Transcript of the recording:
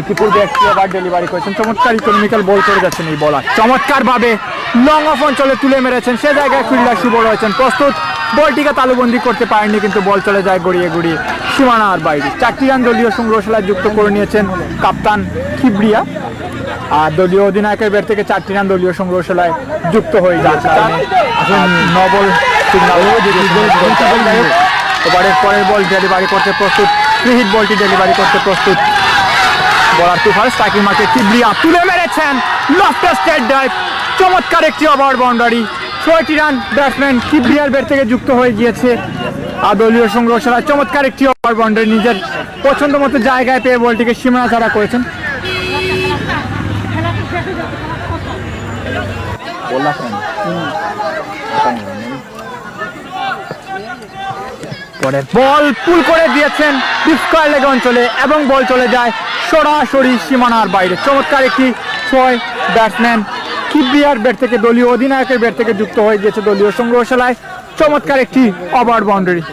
ইতিপূর্বে একটি over delivery করেছেন। চমৎকার ইকোনমিক্যাল বল করে যাচ্ছেন এই বলার, চমৎকার ভাবে লং অফ অঞ্চলে তুলে মেরেছেন, সে জায়গায় ফিল্ডার শুভ রয়েছেন প্রস্তুত, বলটিকে তালুবন্দি করতে পারেননি কিন্তু বল চলে যায় গড়িয়ে গড়িয়ে সীমানার বাইরে। 4টি রান দলীয় সংগ্রহশালায় যুক্ত করে নিয়েছেন কাপ্তান কিবরিয়া, আর দলীয় অধিনায়কের ব্যাট থেকে 4টি রান দলীয় সংগ্রহশালায় যুক্ত হয়ে যাচ্ছে। নবল সিগন্যাল ওভারের পরের বল ডেলিভারি করতে প্রস্তুত, ফ্রি হিট বলটি ডেলিভারি করতে প্রস্তুত বলার তুফার, স্ট্রাইকিং মার্কে কিবরিয়া তুলে মেরেছেন লফটের স্ট্রেট ড্রাইভ, চমৎকার একটি ওভার বাউন্ডারি। 6টি রান ব্যাটসম্যান কিবরিয়ার ব্যাট থেকে যুক্ত হয়ে গিয়েছে। আর দলীয় সংগ্রহশালায় চমৎকার একটি ওভার বাউন্ডারি, নিজের পছন্দ মতো জায়গায় পেয়ে বলটিকে সীমানা ছাড়া করেছেন। পরে বল পুল করে দিয়েছেন স্কয়ার লেগ অঞ্চলে এবং বল চলে যায় সরাসরি সীমানার বাইরে। চমৎকার একটি 6 ব্যাটসম্যান কিবরিয়ার ব্যাট থেকে দলীয় অধিনায়কের ব্যাট থেকে যুক্ত হয়ে গিয়েছে দলীয় সংগ্রহশালায়, চমৎকার একটি ওভার বাউন্ডারি।